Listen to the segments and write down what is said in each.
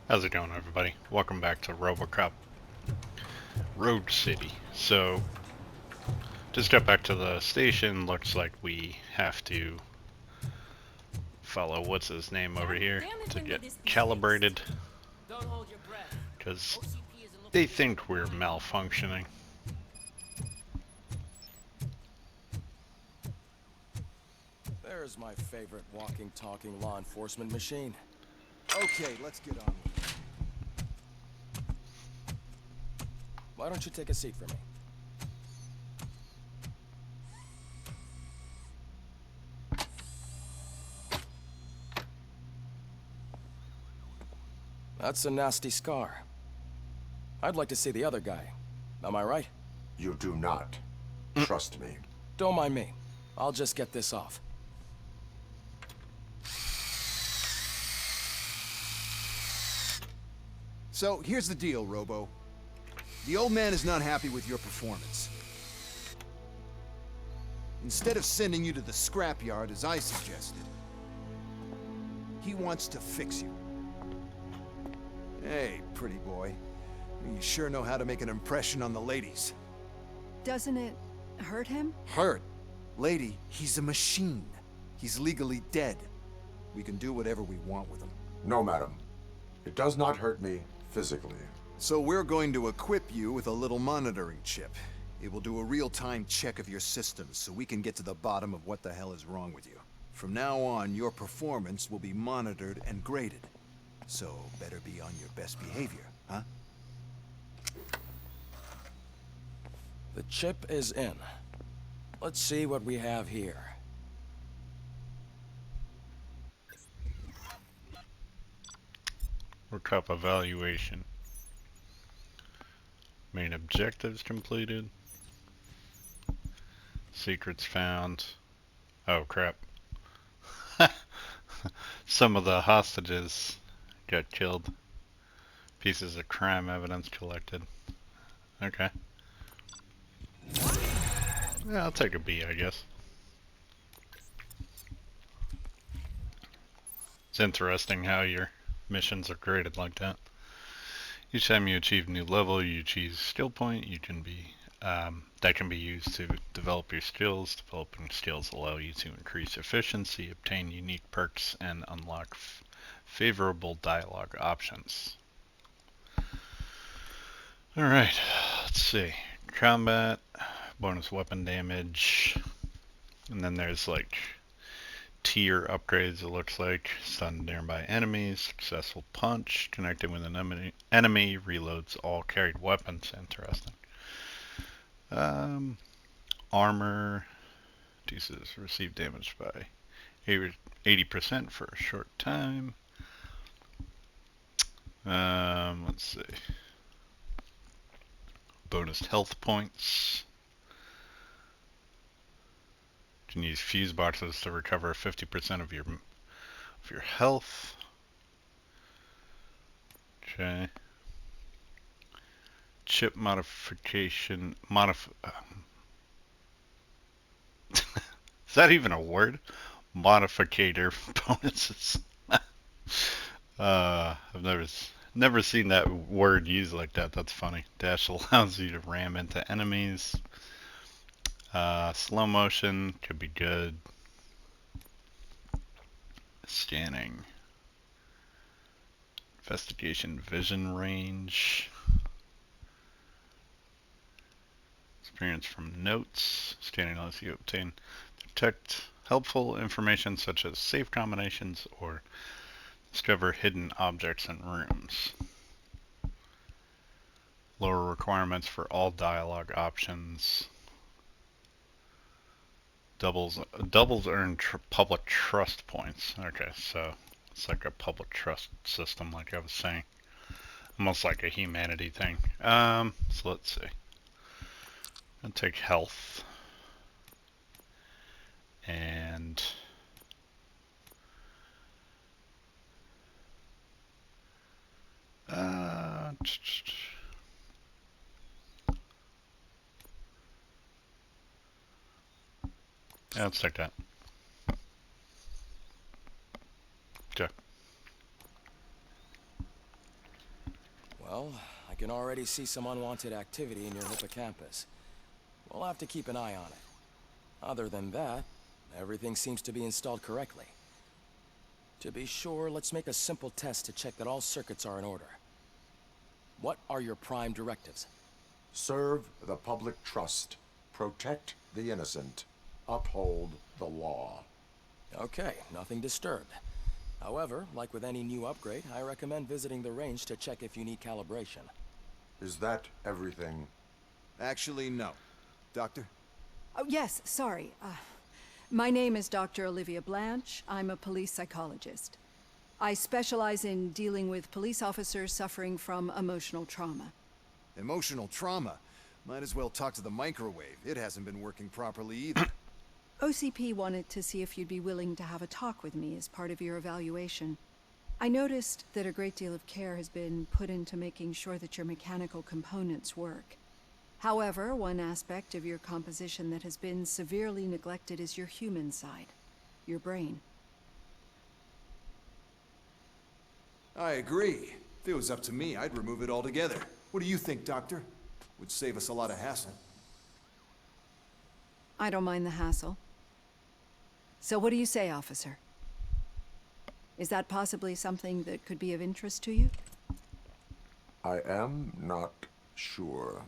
How's it going, everybody? Welcome back to Robocop Road City. So, just got back to the station. Looks like we have to follow what's his name over here to get calibrated, because they think we're malfunctioning. There's my favorite walking, talking law enforcement machine. Okay, let's get on with it. Why don't you take a seat for me? That's a nasty scar. I'd like to see the other guy. Am I right? You do not. Trust me. Don't mind me. I'll just get this off. So, here's the deal, Robo. The old man is not happy with your performance. Instead of sending you to the scrapyard as I suggested, he wants to fix you. Hey, pretty boy. You sure know how to make an impression on the ladies. Doesn't it hurt him? Hurt? Lady, he's a machine. He's legally dead. We can do whatever we want with him. No, madam. It does not hurt me physically. So we're going to equip you with a little monitoring chip. It will do a real-time check of your systems so we can get to the bottom of what the hell is wrong with you. From now on, your performance will be monitored and graded. So better be on your best behavior, huh? The chip is in. Let's see what we have here. Workup evaluation. Main objectives completed. Secrets found. Oh crap. Some of the hostages got killed. Pieces of crime evidence collected. Okay. Yeah, I'll take a B, I guess. It's interesting how your missions are graded like that. Each time you achieve a new level, you achieve a skill point. You can be that can be used to develop your skills. Developing skills allow you to increase efficiency, obtain unique perks, and unlock favorable dialogue options. Alright, let's see. Combat, bonus weapon damage, and then there's like tier upgrades. It looks like stun nearby enemies, successful punch, connecting with an enemy reloads all carried weapons. Interesting. Armor reduces receive damage by 80% for a short time. Let's see. Bonus health points. You can use fuse boxes to recover 50% of your health. Okay. Chip modification. Is that even a word? Modificator bonuses. I've never seen that word used like that. That's funny. Dash allows you to ram into enemies. Slow motion could be good. Scanning. Investigation vision range. Experience from notes. Scanning lets you obtain detect helpful information such as safe combinations or discover hidden objects in rooms. Lower requirements for all dialogue options. Doubles earn public trust points. Okay, so it's like a public trust system, like I was saying, almost like a humanity thing. So let's see. I'll take health and yeah, let's take that. Okay. Well, I can already see some unwanted activity in your hippocampus. We'll have to keep an eye on it. Other than that, everything seems to be installed correctly. To be sure, let's make a simple test to check that all circuits are in order. What are your prime directives? Serve the public trust. Protect the innocent. Uphold the law. Okay, nothing disturbed. However, like with any new upgrade, I recommend visiting the range to check if you need calibration. Is that everything? Actually, no. Doctor? Oh, yes, sorry. My name is Dr. Olivia Blanche. I'm a police psychologist. I specialize in dealing with police officers suffering from emotional trauma. Emotional trauma? Might as well talk to the microwave. It hasn't been working properly either. OCP wanted to see if you'd be willing to have a talk with me as part of your evaluation. I noticed that a great deal of care has been put into making sure that your mechanical components work. However, one aspect of your composition that has been severely neglected is your human side, your brain. I agree. If it was up to me, I'd remove it altogether. What do you think, Doctor? Would save us a lot of hassle. I don't mind the hassle. So what do you say, officer? Is that possibly something that could be of interest to you? I am not sure.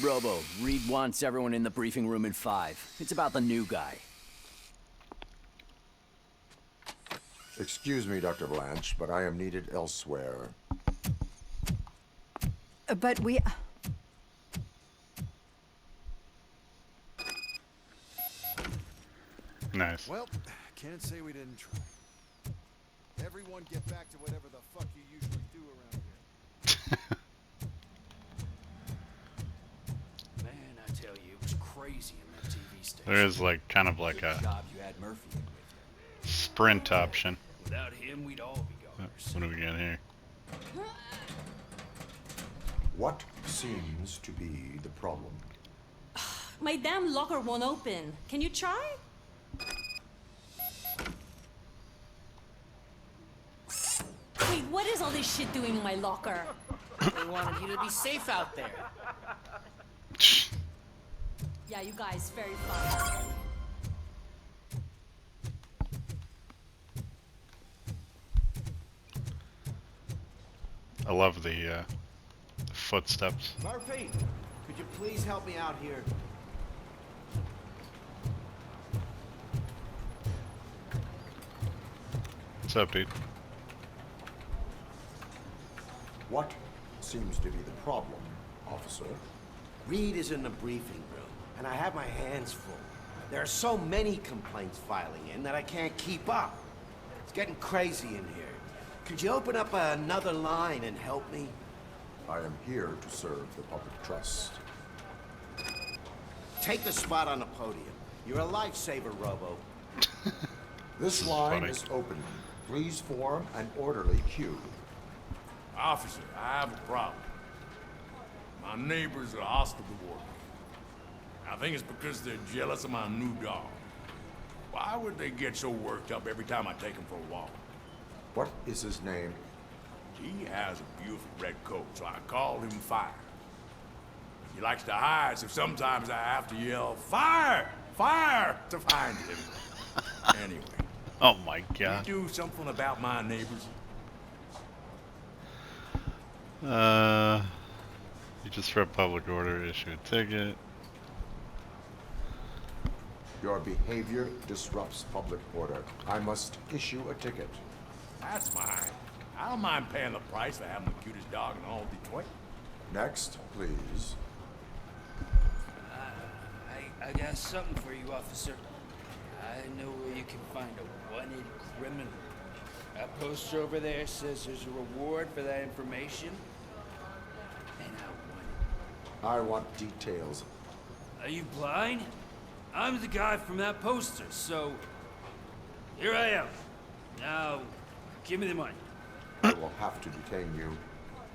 Robo, Reed wants everyone in the briefing room in 5. It's about the new guy. Excuse me, Dr. Blanche, but I am needed elsewhere. But we... Nice. Well, can't say we didn't try. Everyone get back to whatever the fuck you usually do around here. Man, I tell you, it was crazy in that TV station. There is like kind of like Good a job you had Murphy in with you. sprint option. Without him, we'd all be goners. What do we got here? What seems to be the problem? My damn locker won't open. Can you try? Wait, what is all this shit doing in my locker? They wanted you to be safe out there. Yeah, you guys, very fun. I love the footsteps. Murphy, could you please help me out here? What's up, dude? What seems to be the problem, officer? Reed is in the briefing room, and I have my hands full. There are so many complaints filing in that I can't keep up. It's getting crazy in here. Could you open up another line and help me? I am here to serve the public trust. Take the spot on the podium. You're a lifesaver, Robo. This line funny. is open. Please form an orderly queue. Officer, I have a problem. My neighbors are hostile toward me. I think it's because they're jealous of my new dog. Why would they get so worked up every time I take him for a walk? What is his name? He has a beautiful red coat, so I call him Fire. He likes to hide, so sometimes I have to yell, "Fire! Fire!" to find him. Anyway, Oh my can god. you do something about my neighbors? You just for public order, issue a ticket. Your behavior disrupts public order. I must issue a ticket. That's mine. I don't mind paying the price for having the cutest dog in all Detroit. Next, please. I got something for you, officer. I know where you can find a wanted criminal. That poster over there says there's a reward for that information. And I want I want details. it. Are you blind? I'm the guy from that poster, so here I am. Now, give me the money. I will have to detain you.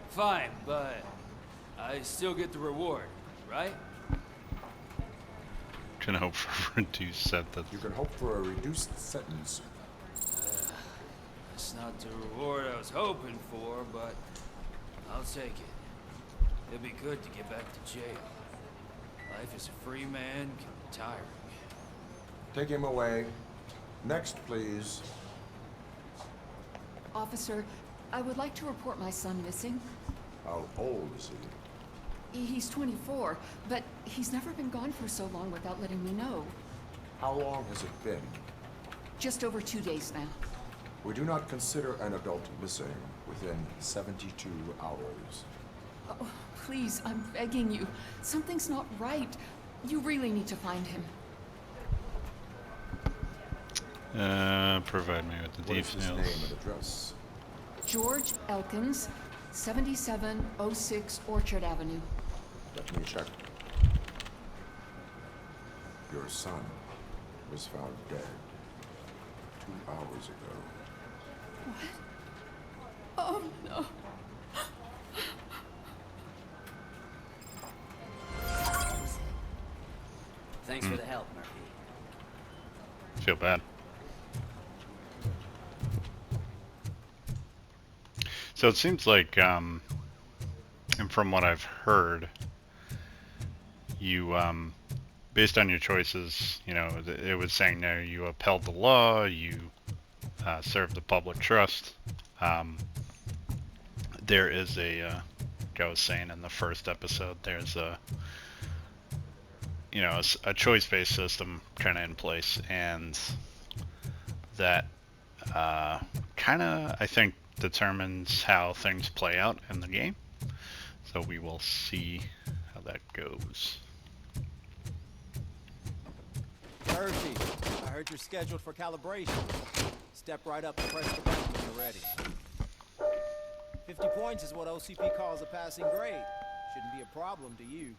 Fine, but I still get the reward, right? Can hope for a reduced sentence. You can hope for a reduced sentence. It's not the reward I was hoping for, but I'll take it. It'll be good to get back to jail. Life as a free man can be tiring. Take him away. Next, please. Officer, I would like to report my son missing. How old is he? He's 24, but he's never been gone for so long without letting me know. How long has it been? Just over 2 days now. We do not consider an adult missing within 72 hours. Oh, please, I'm begging you. Something's not right. You really need to find him. Provide me with the What is his details. name and address? George Elkins, 7706 Orchard Avenue. Let me check. Your son was found dead 2 hours ago. What? Oh, no. Thanks for the help, Murphy. Feel bad. So it seems like, and from what I've heard, you, based on your choices, you know, it was saying there you upheld the law, you served the public trust. There is like I was saying in the first episode, there's you know, a choice-based system kind of in place, and that kind of, I think, determines how things play out in the game. So we will see how that goes. Murphy, I heard you're scheduled for calibration. Step right up and press the button when you're ready. 50 points is what OCP calls a passing grade. Shouldn't be a problem to you.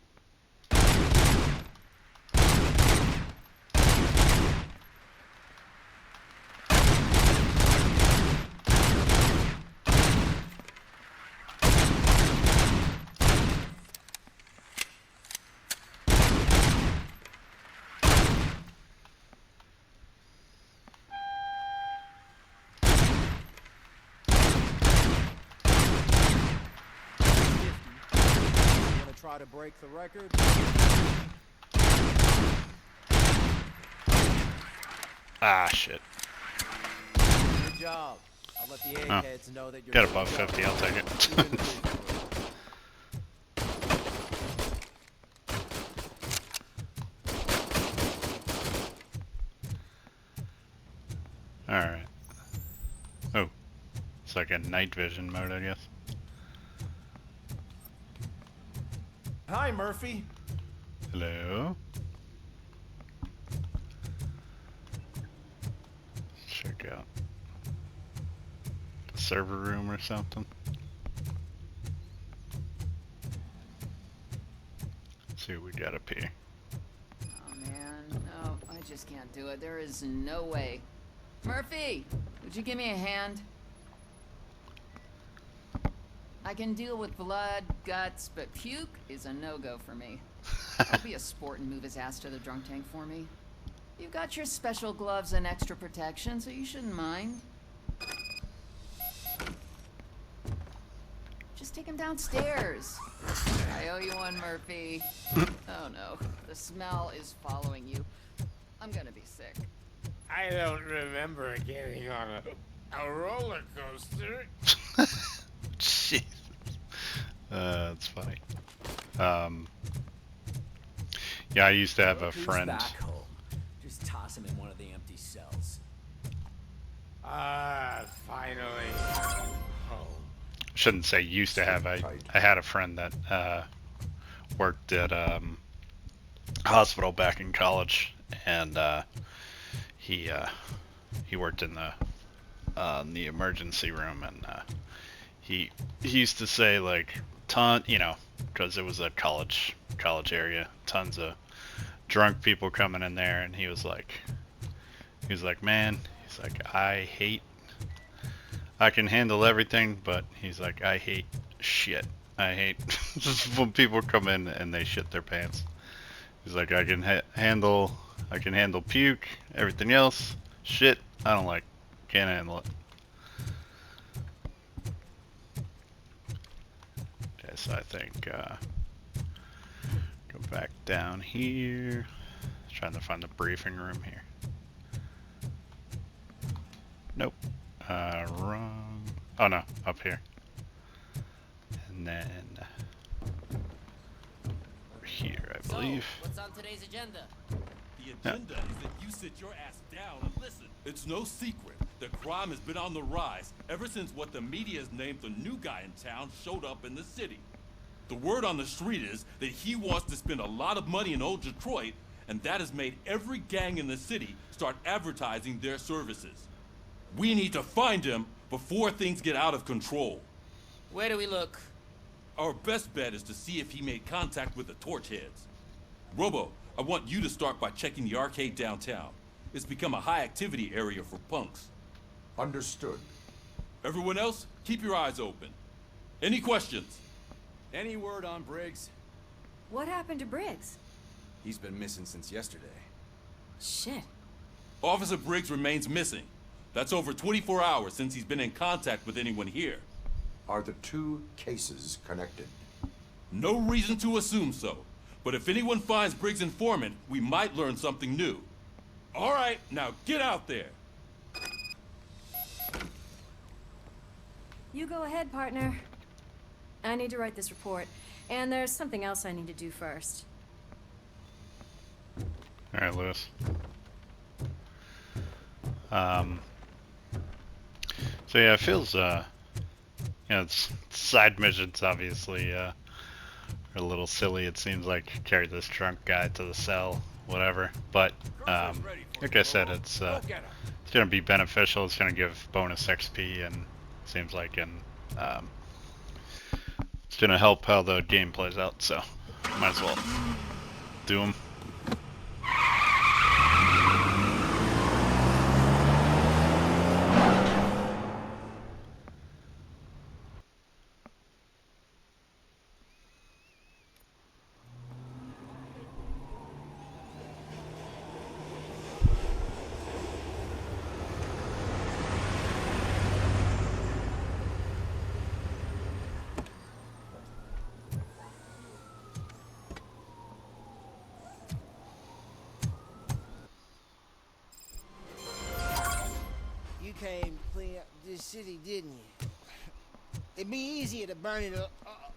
Try to break the record. Ah, shit. Good job. I'll let the eggheads know that you're Got above 50, I'll take it. Alright. Oh. It's like a night vision mode, I guess. Hi, Murphy. Hello? Check out the server room or something. Let's see what we got up here. Oh, man. No, I just can't do it. There is no way. Murphy, would you give me a hand? I can deal with blood, guts, but puke is a no-go for me. I'll be a sport and move his ass to the drunk tank for me. You've got your special gloves and extra protection, so you shouldn't mind. Just take him downstairs. I owe you one, Murphy. Oh no, the smell is following you. I'm gonna be sick. I don't remember getting on a roller coaster. Jeez. That's funny. Yeah, I used to have a friend. Back home. Just toss him in one of the empty cells. Finally. Home. Shouldn't say used to have. I had a friend that worked at hospital back in college, and he worked in the emergency room, and he used to say, like, you know, because it was a college area, tons of drunk people coming in there, and he was like, man, he's like, I can handle everything, but he's like, I hate shit. I hate when people come in and they shit their pants. He's like, I can handle puke, everything else, shit, I don't like, can't handle it. this, I think. Go back down here. Trying to find the briefing room here. Nope. Wrong. Oh no, up here. And then over here, I believe. So, what's on today's agenda? The agenda is that you sit your ass down and listen. It's no secret that crime has been on the rise ever since what the media has named the new guy in town showed up in the city. The word on the street is that he wants to spend a lot of money in old Detroit, and that has made every gang in the city start advertising their services. We need to find him before things get out of control. Where do we look? Our best bet is to see if he made contact with the Torchheads. Robo, I want you to start by checking the arcade downtown. It's become a high-activity area for punks. Understood. Everyone else, keep your eyes open. Any questions? Any word on Briggs? What happened to Briggs? He's been missing since yesterday. Shit. Officer Briggs remains missing. That's over 24 hours since he's been in contact with anyone here. Are the two cases connected? No reason to assume so. But if anyone finds Briggs' informant, we might learn something new. All right, now get out there. You go ahead, partner. I need to write this report, and there's something else I need to do first. Alright, Lewis. So yeah, it feels, you know, it's side missions obviously, are a little silly. It seems like carry this drunk guy to the cell, whatever. But, like I said, it's gonna be beneficial. It's gonna give bonus XP, and seems like it's gonna help how the game plays out, so might as well do them. You came to clean up this city, didn't you? It'd be easier to burn it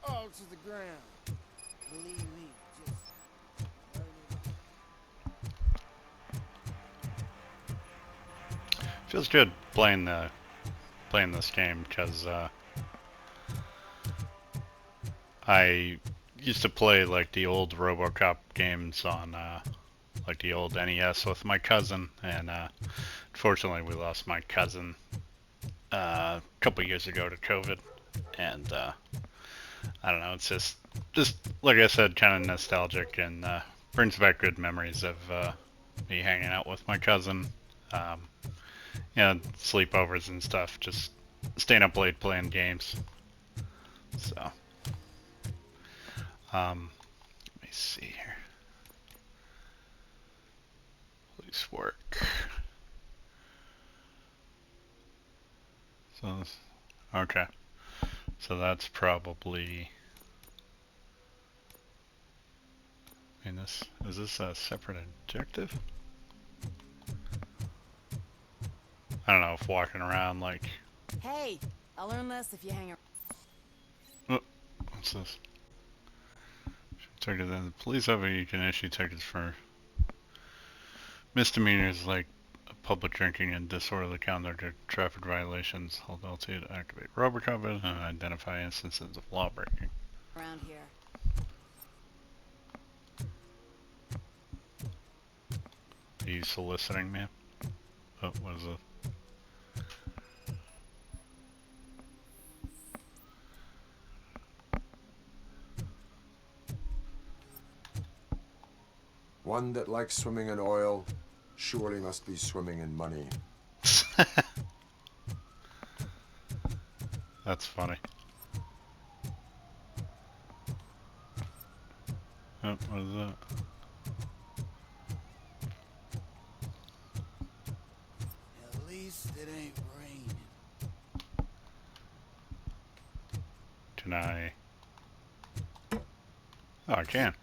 all to the ground. Believe me, just burn it. Feels good playing this game because I used to play like the old Robocop games on like the old NES with my cousin, and unfortunately we lost my cousin a couple years ago to COVID, and I don't know, it's just like I said, kind of nostalgic, and brings back good memories of me hanging out with my cousin, you know, sleepovers and stuff, just staying up late playing games. So let me see here. Police work. So, okay. So that's probably, I mean, is this a separate objective? I don't know if walking around like... Hey, I'll learn less if you hang around. Oh, what's this? Ticket. The police officer, you can issue tickets for misdemeanors like public drinking and disorderly conduct or traffic violations. Hold L2 to activate Robocop and identify instances of law breaking. Around here. Are you soliciting me? Oh, what is it? One that likes swimming in oil surely must be swimming in money. That's funny. Oh, what is that? At least it ain't raining. Can I Oh, I can.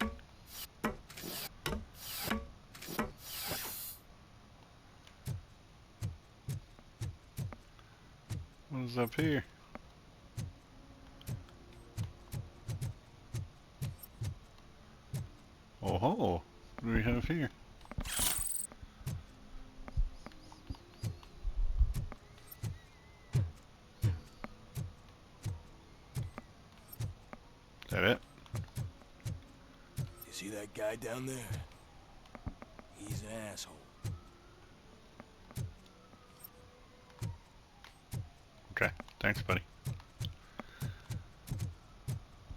What is up here? Oh ho! What do we have here? Is that it? You see that guy down there? He's an asshole. Okay, thanks, buddy.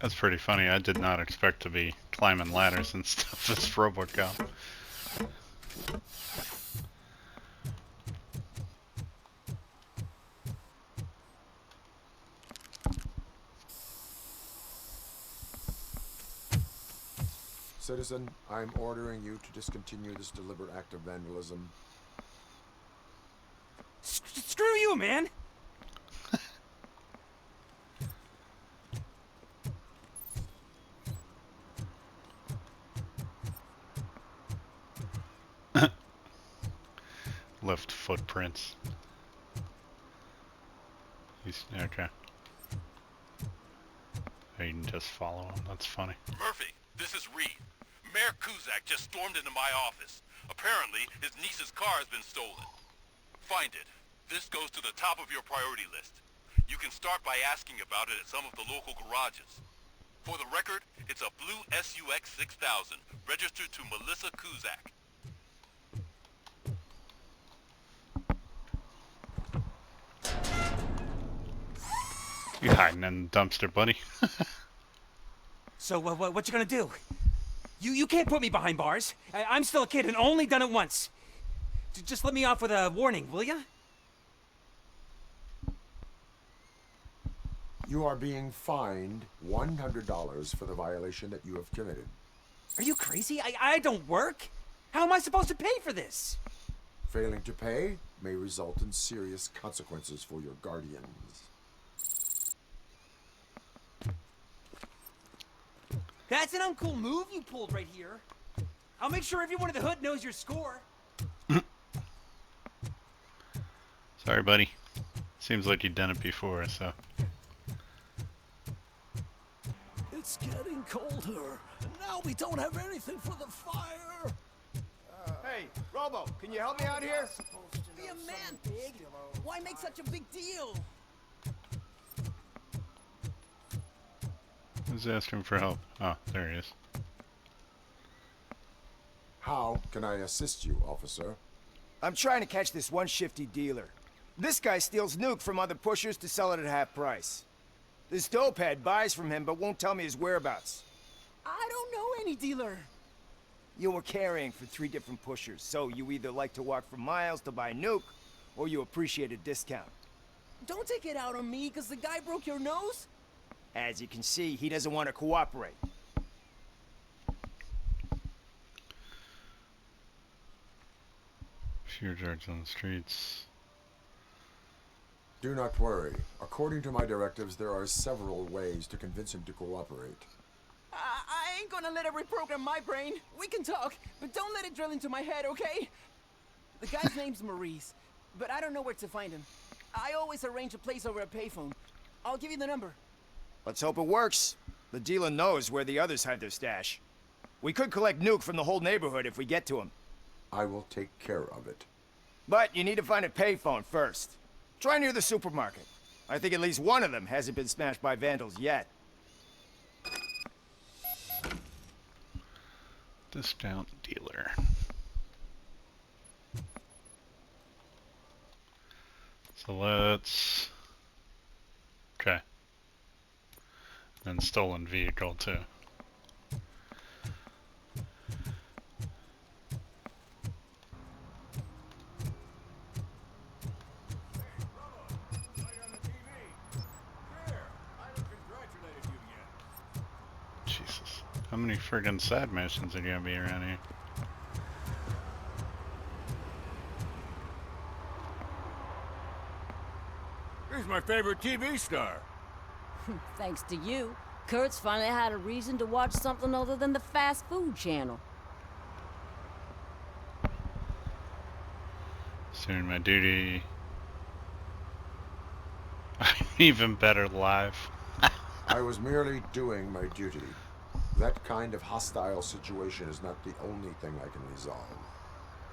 That's pretty funny. I did not expect to be climbing ladders and stuff as Robocop. Citizen, I'm ordering you to discontinue this deliberate act of vandalism. Screw you, man! Left footprints. He's okay. You can just follow him. That's funny. Murphy, this is Reed. Mayor Kuzak just stormed into my office. Apparently, his niece's car has been stolen. Find it. This goes to the top of your priority list. You can start by asking about it at some of the local garages. For the record, it's a blue SUX 6000, registered to Melissa Kuzak. You hiding in the dumpster, buddy? So, what you gonna do? You can't put me behind bars. I'm still a kid and only done it once. Just let me off with a warning, will ya? You are being fined $100 for the violation that you have committed. Are you crazy? I don't work. How am I supposed to pay for this? Failing to pay may result in serious consequences for your guardians. That's an uncool move you pulled right here. I'll make sure everyone in the hood knows your score. Sorry, buddy. Seems like you've done it before, so. It's getting colder, and now we don't have anything for the fire. Hey, Robo, can you help me out here? Be a man, Big. Why make such a big deal? Who's asking for help? Oh, there he is. How can I assist you, officer? I'm trying to catch this one shifty dealer. This guy steals nuke from other pushers to sell it at half price. This dopehead buys from him but won't tell me his whereabouts. I don't know any dealer. You were carrying for 3 different pushers, so you either like to walk for miles to buy nuke, or you appreciate a discount. Don't take it out on me, because the guy broke your nose? As you can see, he doesn't want to cooperate. Fear drugs on the streets. Do not worry. According to my directives, there are several ways to convince him to cooperate. I ain't gonna let it reprogram my brain. We can talk, but don't let it drill into my head, okay? The guy's name's Maurice, but I don't know where to find him. I always arrange a place over a payphone. I'll give you the number. Let's hope it works. The dealer knows where the others hide their stash. We could collect nuke from the whole neighborhood if we get to him. I will take care of it. But you need to find a payphone first. Try near the supermarket. I think at least one of them hasn't been smashed by vandals yet. Discount dealer. So let's... Okay. And stolen vehicle too. Jesus. How many friggin' side missions are gonna be around here? He's my favorite TV star. Thanks to you. Kurt's finally had a reason to watch something other than the fast food channel. Doing my duty. I'm even better live. I was merely doing my duty. That kind of hostile situation is not the only thing I can resolve.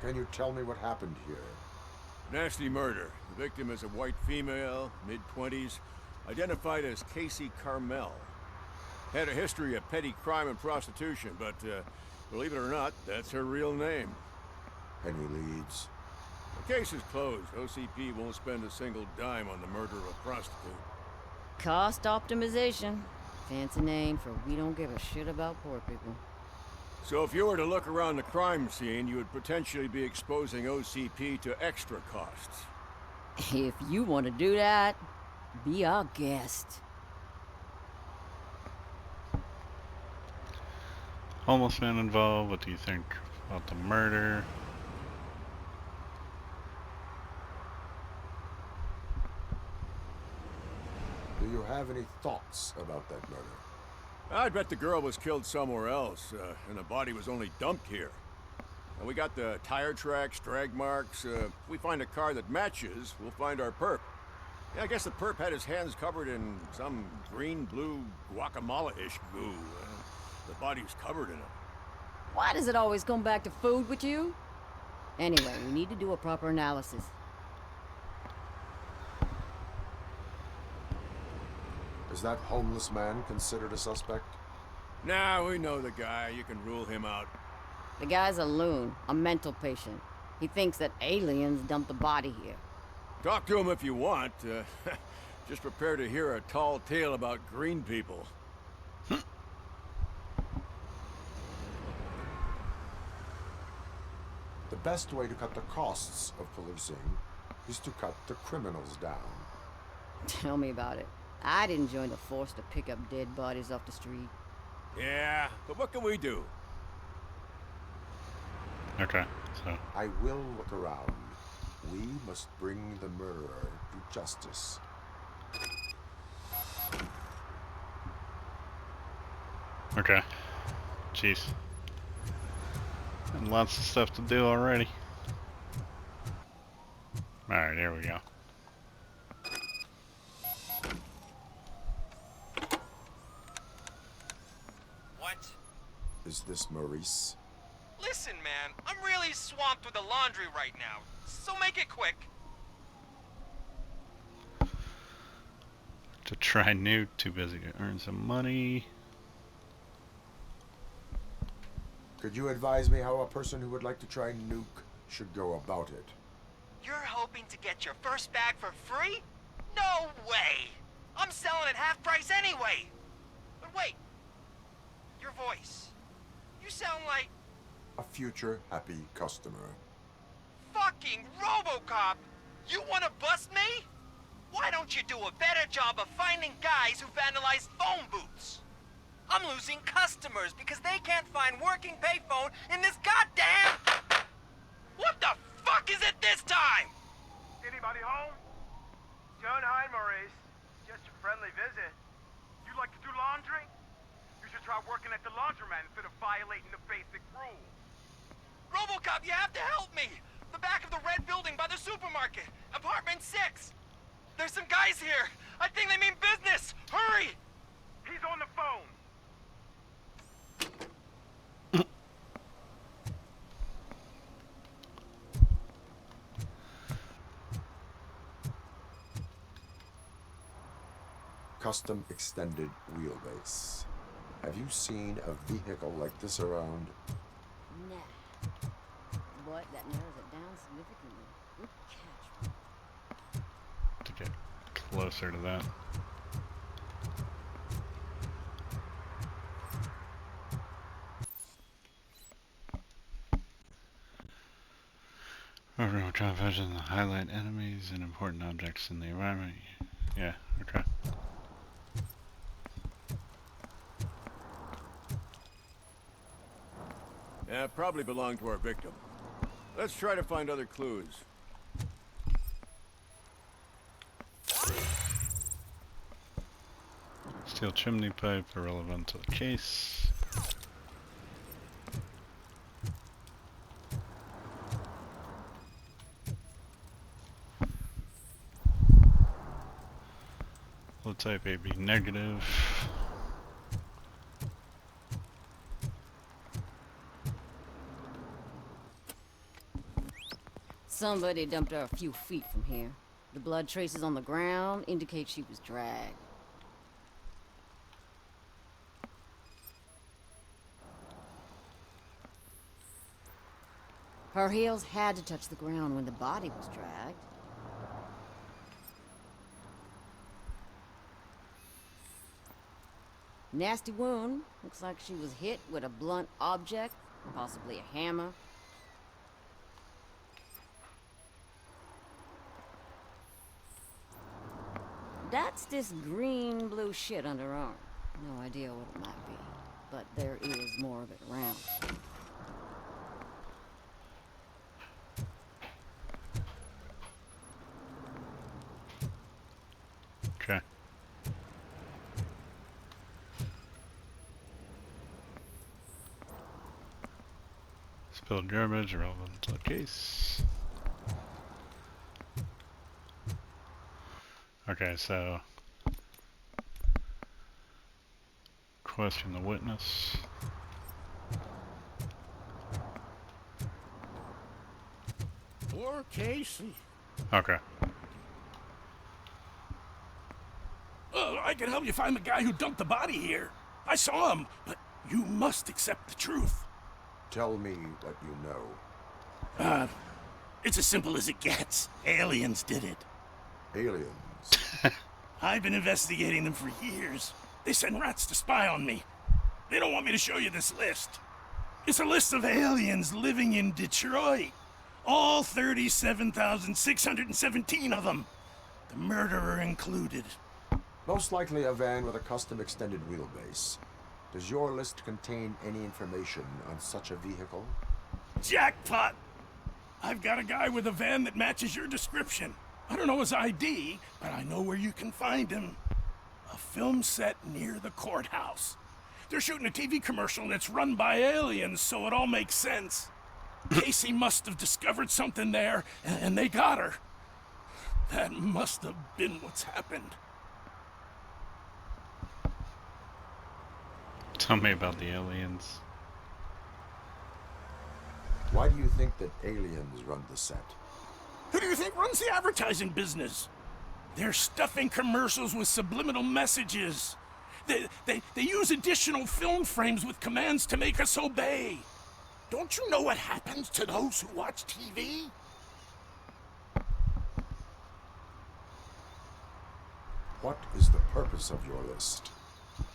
Can you tell me what happened here? Nasty murder. The victim is a white female, mid-20s, identified as Casey Carmel. Had a history of petty crime and prostitution, but believe it or not, that's her real name. Any leads? The case is closed. OCP won't spend a single dime on the murder of a prostitute. Cost optimization. Fancy name for we don't give a shit about poor people. So if you were to look around the crime scene, you would potentially be exposing OCP to extra costs. If you want to do that, be our guest. Homeless man involved. What do you think about the murder? Do you have any thoughts about that murder? I'd bet the girl was killed somewhere else, and the body was only dumped here. And we got the tire tracks, drag marks. If we find a car that matches, we'll find our perp. Yeah, I guess the perp had his hands covered in some green-blue guacamole-ish goo. The body's covered in it. Why does it always come back to food with you? Anyway, we need to do a proper analysis. Is that homeless man considered a suspect? Nah, we know the guy. You can rule him out. The guy's a loon, a mental patient. He thinks that aliens dumped the body here. Talk to him if you want. Just prepare to hear a tall tale about green people. The best way to cut the costs of policing is to cut the criminals down. Tell me about it. I didn't join the force to pick up dead bodies off the street. Yeah, but what can we do? Okay, so... I will look around. We must bring the murderer to justice. Okay. Jeez. And lots of stuff to do already. Alright, here we go. What? Is this Maurice? Listen, man, I'm really swamped with the laundry right now, so make it quick. To try new, too busy to earn some money. Could you advise me how a person who would like to try nuke should go about it? You're hoping to get your first bag for free? No way! I'm selling at half price anyway! But wait, your voice. You sound like... A future happy customer. Fucking Robocop! You wanna bust me? Why don't you do a better job of finding guys who vandalized phone booths? I'm losing customers because they can't find working payphone in this goddamn... What the fuck is it this time? Anybody home? Don't hide, Maurice. Just a friendly visit. You like to do laundry? You should try working at the laundromat instead of violating the basic rules. Robocop, you have to help me! The back of the red building by the supermarket. Apartment 6. There's some guys here. I think they mean business. Hurry! He's on the phone. Custom extended wheelbase. Have you seen a vehicle like this around? Nah. But that narrows it down significantly. Good catch. To get closer to that. Overall, try vision to highlight enemies and important objects in the environment. Yeah, okay. Yeah, probably belonged to our victim. Let's try to find other clues. Let's Steel chimney pipe, irrelevant to the case. Low type AB negative. Somebody dumped her a few feet from here. The blood traces on the ground indicate she was dragged. Her heels had to touch the ground when the body was dragged. Nasty wound. Looks like she was hit with a blunt object, possibly a hammer. That's this green-blue shit under her arm. No idea what it might be, but there is more of it around. Okay. Spilled garbage, irrelevant to the case. Okay, so question the witness. Poor Casey. Okay. I can help you find the guy who dumped the body here. I saw him, but you must accept the truth. Tell me what you know. It's as simple as it gets. Aliens did it. Aliens? I've been investigating them for years. They send rats to spy on me. They don't want me to show you this list. It's a list of aliens living in Detroit. All 37,617 of them. The murderer included. Most likely a van with a custom extended wheelbase. Does your list contain any information on such a vehicle? Jackpot! I've got a guy with a van that matches your description. I don't know his ID, but I know where you can find him. A film set near the courthouse. They're shooting a TV commercial and it's run by aliens, so it all makes sense. Casey must have discovered something there, and they got her. That must have been what's happened. Tell me about the aliens. Why do you think that aliens run the set? Who do you think runs the advertising business? They're stuffing commercials with subliminal messages. They use additional film frames with commands to make us obey. Don't you know what happens to those who watch TV? What is the purpose of your list?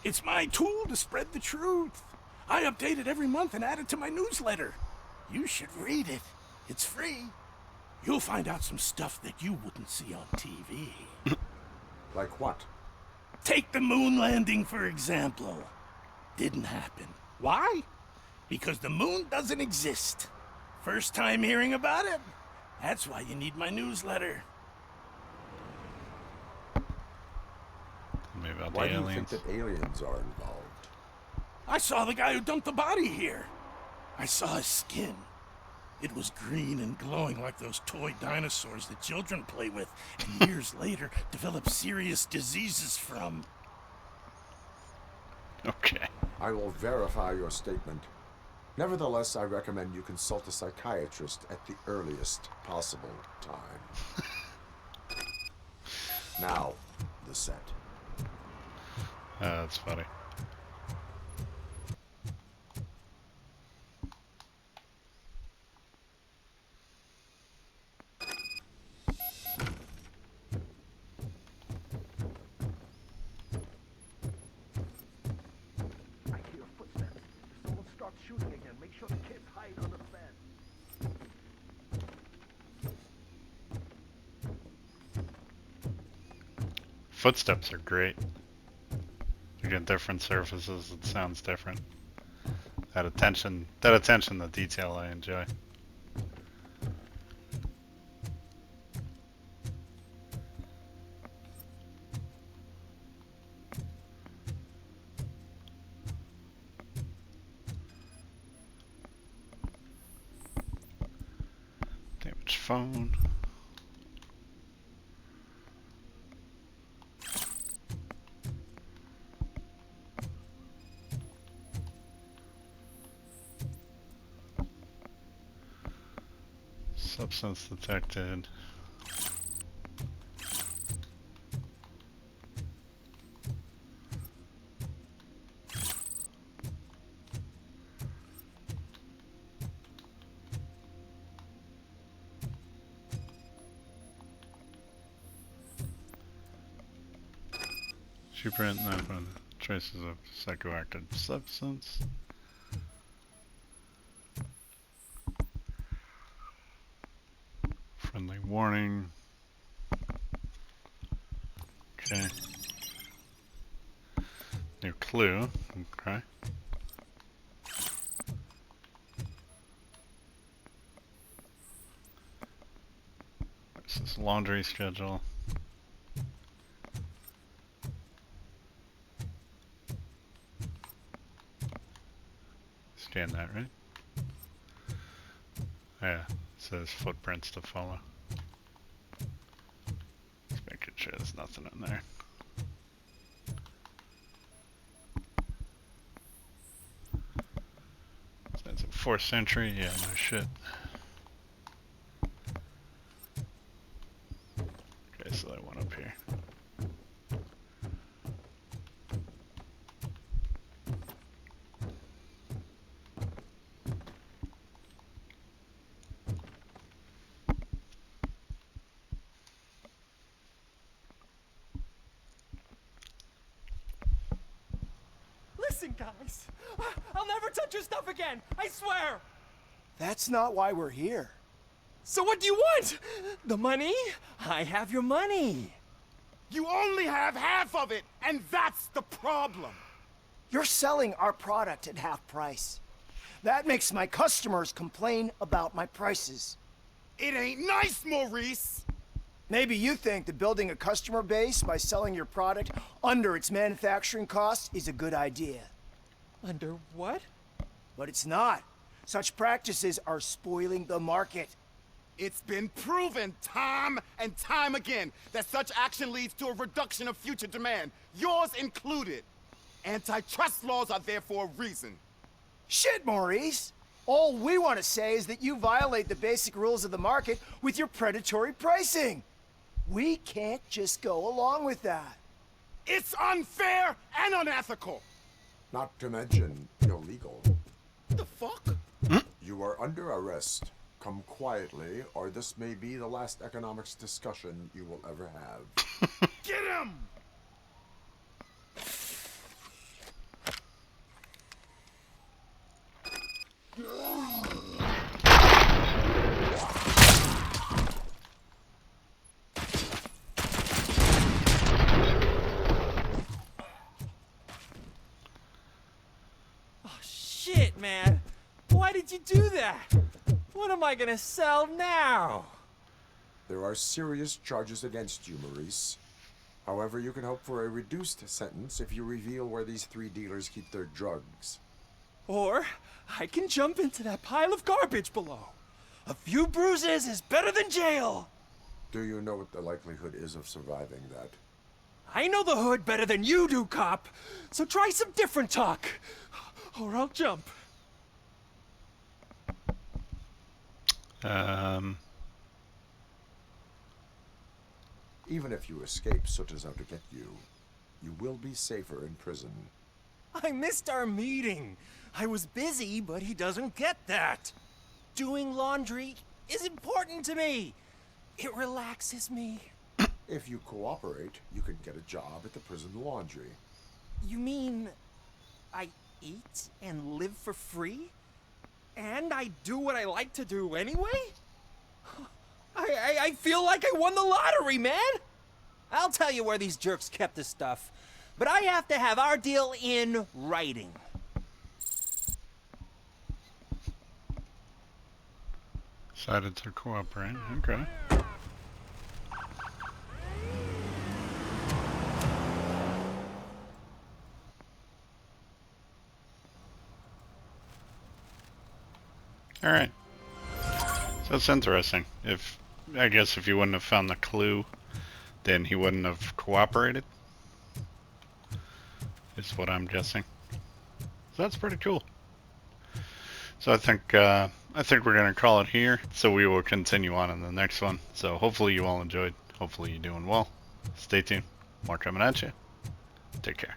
It's my tool to spread the truth. I update it every month and add it to my newsletter. You should read it. It's free. You'll find out some stuff that you wouldn't see on TV. Like what? Take the moon landing, for example. Didn't happen. Why? Because the moon doesn't exist. First time hearing about it? That's why you need my newsletter. Maybe about Why the do you aliens. think that aliens are involved? I saw the guy who dumped the body here. I saw his skin. It was green and glowing like those toy dinosaurs that children play with, and years later develop serious diseases from. Okay. I will verify your statement. Nevertheless, I recommend you consult a psychiatrist at the earliest possible time. Now, the set. That's funny. I hear footsteps. If someone starts shooting again, make sure the kids hide under the bed. Footsteps are great. You get different surfaces, it sounds different. That attention to detail I enjoy. phone. Substance detected. Shoe print, not found traces of psychoactive substance. Friendly warning. Okay. New clue. Okay. This is laundry schedule. Scan that, right? Yeah, it says footprints to follow. Just making sure there's nothing in there. That's a 4th century, yeah, no shit. Okay, so that one up here. Listen, guys. I'll never touch your stuff again. I swear. That's not why we're here. So what do you want? The money? I have your money. You only have half of it, and that's the problem. You're selling our product at half price. That makes my customers complain about my prices. It ain't nice, Maurice. Maybe you think that building a customer base by selling your product under its manufacturing cost is a good idea. Under what? But it's not. Such practices are spoiling the market. It's been proven time and time again that such action leads to a reduction of future demand, yours included. Antitrust laws are there for a reason. Shit, Maurice! All we want to say is that you violate the basic rules of the market with your predatory pricing. We can't just go along with that. It's unfair and unethical. Not to mention illegal. The fuck? You are under arrest. Come quietly, or this may be the last economics discussion you will ever have. Get him! Oh, shit, man. Why did you do that? What am I gonna sell now? There are serious charges against you, Maurice. However, you can hope for a reduced sentence if you reveal where these 3 dealers keep their drugs. Or I can jump into that pile of garbage below. A few bruises is better than jail. Do you know what the likelihood is of surviving that? I know the hood better than you do, cop. So try some different talk, or I'll jump. Even if you escape Soot is out to get you, you will be safer in prison. I missed our meeting. I was busy, but he doesn't get that. Doing laundry is important to me. It relaxes me. If you cooperate, you can get a job at the prison laundry. You mean I eat and live for free? And I do what I like to do anyway? I feel like I won the lottery, man! I'll tell you where these jerks kept the stuff, but I have to have our deal in writing. Decided to cooperate, okay. Alright. So it's interesting. I guess if you wouldn't have found the clue, then he wouldn't have cooperated. Is what I'm guessing. So that's pretty cool. So I think we're gonna call it here. So we will continue on in the next one. So hopefully you all enjoyed. Hopefully you're doing well. Stay tuned. More coming at you. Take care.